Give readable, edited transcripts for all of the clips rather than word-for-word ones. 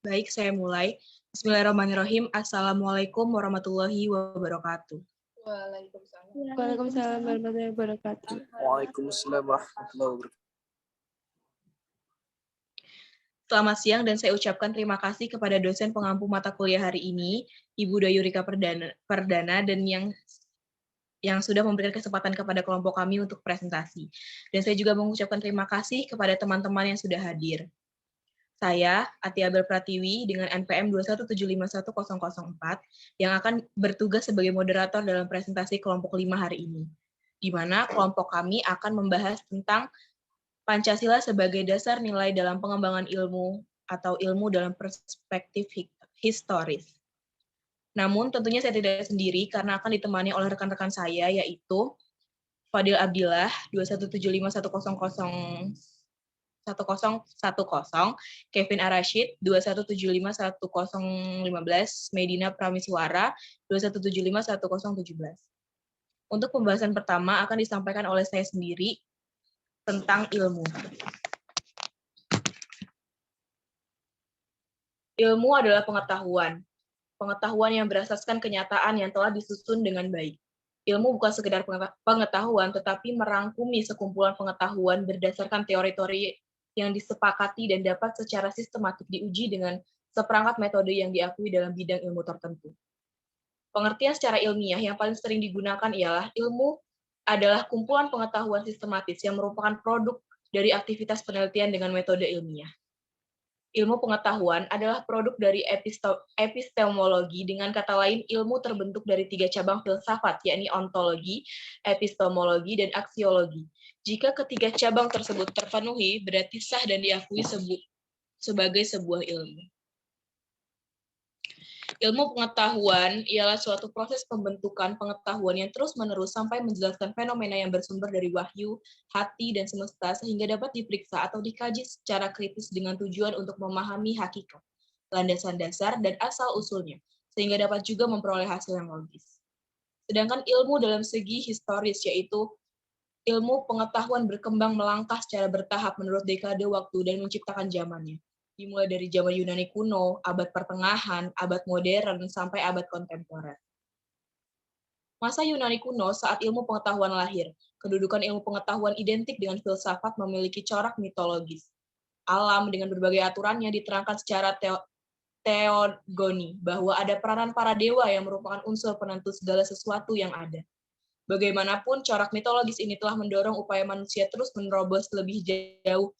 Baik, saya mulai. Bismillahirrahmanirrahim. Assalamualaikum warahmatullahi wabarakatuh. Waalaikumsalam warahmatullahi wabarakatuh. Waalaikumsalam warahmatullahi wabarakatuh. Selamat siang dan saya ucapkan terima kasih kepada dosen pengampu mata kuliah hari ini, Ibu Dayurika Perdana dan yang sudah memberikan kesempatan kepada kelompok kami untuk presentasi. Dan saya juga mengucapkan terima kasih kepada teman-teman yang sudah hadir. Saya, Atia Abel Pratiwi, dengan NPM 217510004, yang akan bertugas sebagai moderator dalam presentasi kelompok 5 hari ini, di mana kelompok kami akan membahas tentang Pancasila sebagai dasar nilai dalam pengembangan ilmu atau ilmu dalam perspektif historis. Namun tentunya saya tidak sendiri karena akan ditemani oleh rekan-rekan saya, yaitu Fadil Abdillah 21751001010, Kevin Arashid 217510015, Medina Pramiswara 217510017. Untuk pembahasan pertama akan disampaikan oleh saya sendiri tentang ilmu. Ilmu adalah pengetahuan. Pengetahuan yang berasaskan kenyataan yang telah disusun dengan baik. Ilmu bukan sekedar pengetahuan, tetapi merangkumi sekumpulan pengetahuan berdasarkan teori-teori yang disepakati dan dapat secara sistematik diuji dengan seperangkat metode yang diakui dalam bidang ilmu tertentu. Pengertian secara ilmiah yang paling sering digunakan ialah ilmu adalah kumpulan pengetahuan sistematis yang merupakan produk dari aktivitas penelitian dengan metode ilmiah. Ilmu pengetahuan adalah produk dari epistemologi, dengan kata lain ilmu terbentuk dari 3 cabang filsafat, yakni ontologi, epistemologi, dan aksiologi. Jika ketiga cabang tersebut terpenuhi, berarti sah dan diakui sebagai sebuah ilmu. Ilmu pengetahuan ialah suatu proses pembentukan pengetahuan yang terus-menerus sampai menjelaskan fenomena yang bersumber dari wahyu, hati, dan semesta sehingga dapat diperiksa atau dikaji secara kritis dengan tujuan untuk memahami hakikat, landasan dasar, dan asal-usulnya, sehingga dapat juga memperoleh hasil yang logis. Sedangkan ilmu dalam segi historis, yaitu ilmu pengetahuan berkembang melangkah secara bertahap menurut dekade waktu dan menciptakan zamannya. Dimulai dari zaman Yunani kuno, abad pertengahan, abad modern, sampai abad kontemporer. Masa Yunani kuno saat ilmu pengetahuan lahir, kedudukan ilmu pengetahuan identik dengan filsafat memiliki corak mitologis. Alam dengan berbagai aturannya diterangkan secara teogoni, bahwa ada peranan para dewa yang merupakan unsur penentu segala sesuatu yang ada. Bagaimanapun, corak mitologis ini telah mendorong upaya manusia terus menerobos lebih jauh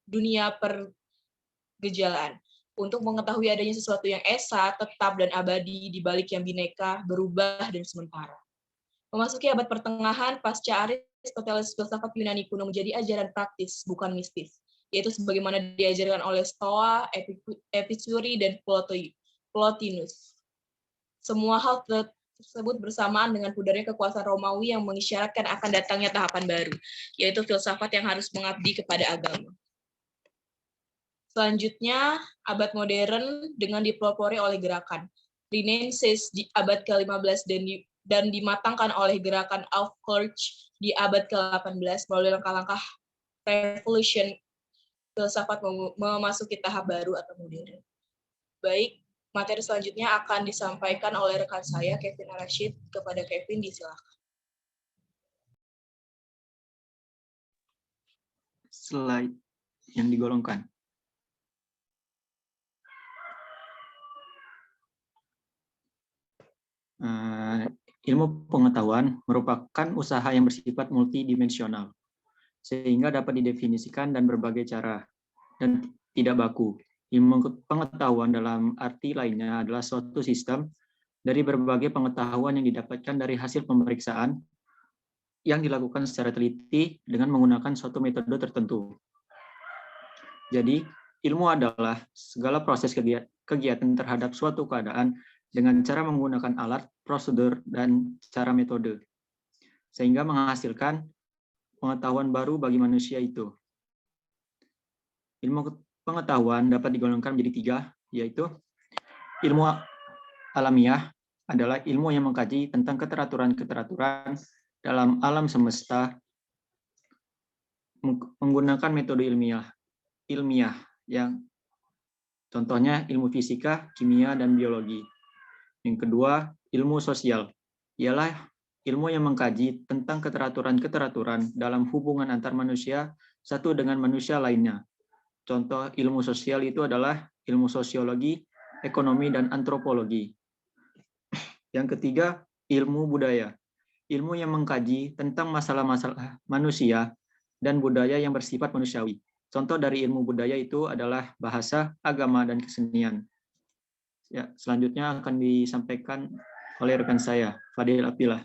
dunia pergejalan untuk mengetahui adanya sesuatu yang esa, tetap, dan abadi di balik yang bineka, berubah, dan sementara. Memasuki abad pertengahan, pasca Aristoteles, filsafat Yunani kuno menjadi ajaran praktis, bukan mistis, yaitu sebagaimana diajarkan oleh Stoa, Epicuri, dan Plotinus. Semua hal tersebut bersamaan dengan pudarnya kekuasaan Romawi yang mengisyaratkan akan datangnya tahapan baru, yaitu filsafat yang harus mengabdi kepada agama. Selanjutnya, abad modern dengan dipelopori oleh gerakan Renaissance di abad ke-15 dan dimatangkan oleh gerakan Aufklärung di abad ke-18 melalui langkah-langkah revolution, filsafat memasuki tahap baru atau modern. Baik, materi selanjutnya akan disampaikan oleh rekan saya, Kevin Arashid. Kepada Kevin, disilakan. Slide yang digolongkan. Ilmu pengetahuan merupakan usaha yang bersifat multidimensional, sehingga dapat didefinisikan dan berbagai cara, dan tidak baku. Ilmu pengetahuan dalam arti lainnya adalah suatu sistem dari berbagai pengetahuan yang didapatkan dari hasil pemeriksaan yang dilakukan secara teliti dengan menggunakan suatu metode tertentu. Jadi, ilmu adalah segala proses kegiatan terhadap suatu keadaan dengan cara menggunakan alat, prosedur, dan cara metode, sehingga menghasilkan pengetahuan baru bagi manusia itu. Ilmu pengetahuan dapat digolongkan menjadi 3, yaitu ilmu alamiah adalah ilmu yang mengkaji tentang keteraturan-keteraturan dalam alam semesta menggunakan metode ilmiah yang Contohnya ilmu fisika, kimia, dan biologi. Yang kedua, ilmu sosial. Ialah ilmu yang mengkaji tentang keteraturan-keteraturan dalam hubungan antar manusia satu dengan manusia lainnya. Contoh ilmu sosial itu adalah ilmu sosiologi, ekonomi, dan antropologi. Yang ketiga, ilmu budaya. Ilmu yang mengkaji tentang masalah-masalah manusia dan budaya yang bersifat manusiawi. Contoh dari ilmu budaya itu adalah bahasa, agama, dan kesenian. Ya, selanjutnya akan disampaikan oleh rekan saya, Fadil Apilah.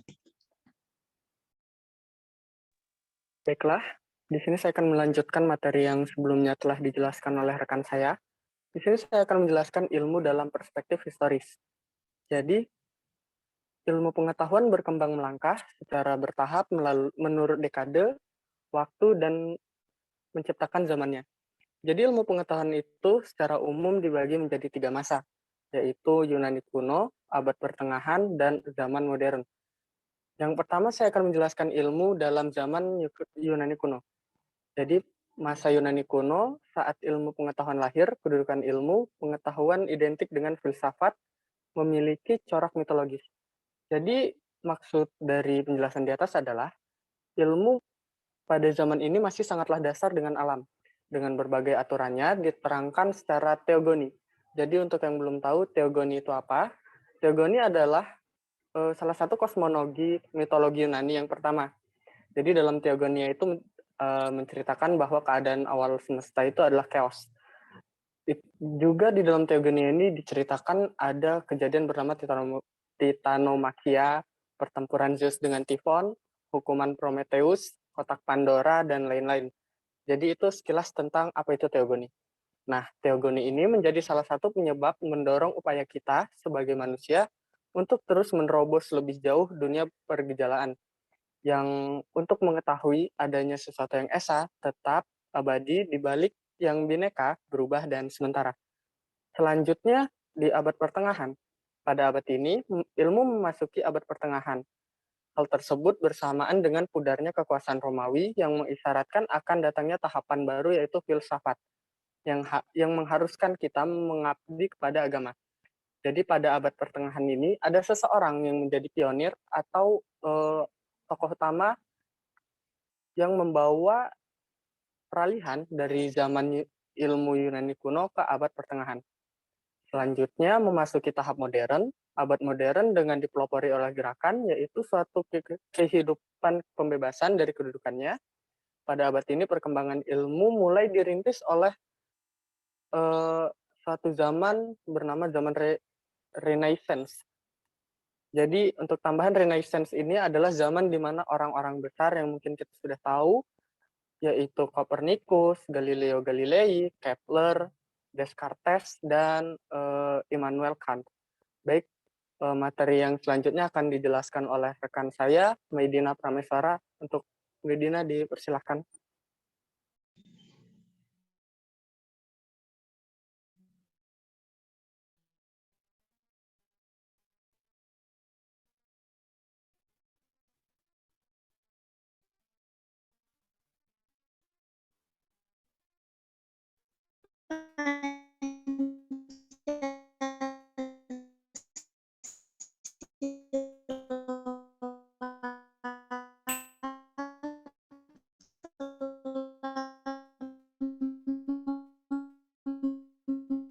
Baiklah, di sini saya akan melanjutkan materi yang sebelumnya telah dijelaskan oleh rekan saya. Di sini saya akan menjelaskan ilmu dalam perspektif historis. Jadi, ilmu pengetahuan berkembang melangkah secara bertahap menurut dekade, waktu, dan menciptakan zamannya. Jadi ilmu pengetahuan itu secara umum dibagi menjadi 3 masa, yaitu Yunani kuno, abad pertengahan, dan zaman modern. Yang pertama saya akan menjelaskan ilmu dalam zaman Yunani kuno. Jadi masa Yunani kuno, saat ilmu pengetahuan lahir, kedudukan ilmu pengetahuan identik dengan filsafat, memiliki corak mitologis. Jadi maksud dari penjelasan di atas adalah ilmu pada zaman ini masih sangatlah dasar dengan alam. Dengan berbagai aturannya diterangkan secara teogoni. Jadi untuk yang belum tahu teogoni itu apa? Teogoni adalah salah satu kosmologi mitologi Yunani yang pertama. Jadi dalam teogonia itu menceritakan bahwa keadaan awal semesta itu adalah chaos. Juga di dalam teogonia ini diceritakan ada kejadian bernama Titanomakhia, pertempuran Zeus dengan Typhon, hukuman Prometheus, kotak Pandora, dan lain-lain. Jadi itu sekilas tentang apa itu teogoni. Nah, teogoni ini menjadi salah satu penyebab mendorong upaya kita sebagai manusia untuk terus menerobos lebih jauh dunia pergejalaan, yang untuk mengetahui adanya sesuatu yang esa, tetap, abadi, di balik yang bineka, berubah, dan sementara. Selanjutnya, di abad pertengahan. Pada abad ini, ilmu memasuki abad pertengahan. Hal tersebut bersamaan dengan pudarnya kekuasaan Romawi yang mengisyaratkan akan datangnya tahapan baru yaitu filsafat, yang mengharuskan kita mengabdi kepada agama. Jadi pada abad pertengahan ini ada seseorang yang menjadi pionir atau tokoh utama yang membawa peralihan dari zaman ilmu Yunani kuno ke abad pertengahan. Selanjutnya memasuki tahap modern. Abad modern dengan dipelopori oleh gerakan, yaitu suatu kehidupan pembebasan dari kedudukannya. Pada abad ini perkembangan ilmu mulai dirintis oleh suatu zaman bernama zaman Renaissance. Jadi untuk tambahan Renaissance ini adalah zaman di mana orang-orang besar yang mungkin kita sudah tahu, yaitu Copernicus, Galileo Galilei, Kepler, Descartes, dan Immanuel Kant. Baik, materi yang selanjutnya akan dijelaskan oleh rekan saya, Maidina Prameswara. Untuk Maidina dipersilahkan.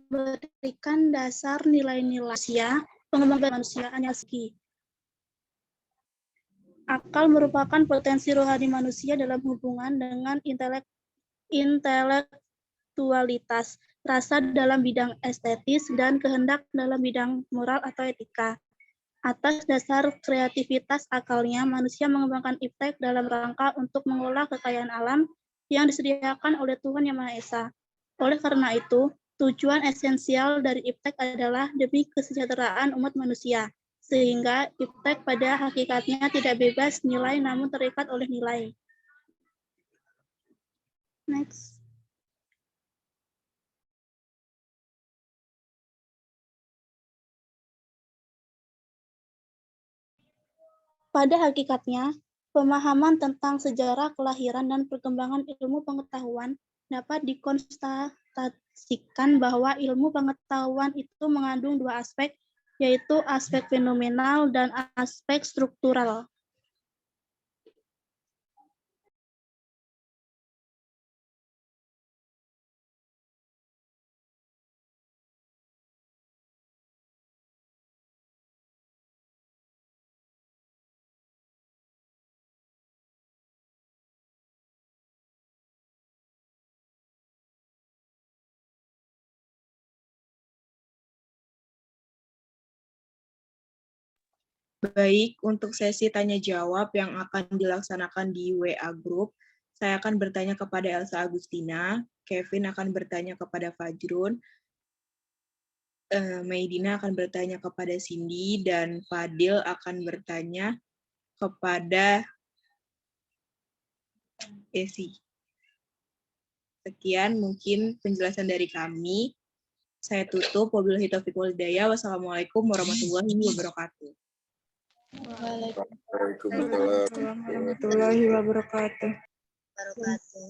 Berikan dasar nilai-nilai manusia, pengembangan manusia hanya segi. Akal merupakan potensi rohani manusia dalam hubungan dengan intelektualitas, rasa dalam bidang estetis, dan kehendak dalam bidang moral atau etika. Atas dasar kreativitas akalnya, manusia mengembangkan iptek dalam rangka untuk mengolah kekayaan alam yang disediakan oleh Tuhan Yang Maha Esa. Oleh karena itu, tujuan esensial dari iptek adalah demi kesejahteraan umat manusia, sehingga iptek pada hakikatnya tidak bebas nilai namun terikat oleh nilai. Next. Pada hakikatnya, Pemahaman tentang sejarah kelahiran dan perkembangan ilmu pengetahuan dapat dikonstatasikan bahwa ilmu pengetahuan itu mengandung dua aspek, yaitu aspek fenomenal dan aspek struktural. Baik, untuk sesi tanya-jawab yang akan dilaksanakan di WA Group, saya akan bertanya kepada Elsa Agustina, Kevin akan bertanya kepada Fajrun, Maidina akan bertanya kepada Cindy, dan Fadil akan bertanya kepada Esi. Sekian mungkin penjelasan dari kami. Saya tutup. Wabillahi taufiq wal hidayah. Wassalamualaikum warahmatullahi wabarakatuh. Waalaikumsalam warahmatullahi wabarakatuh.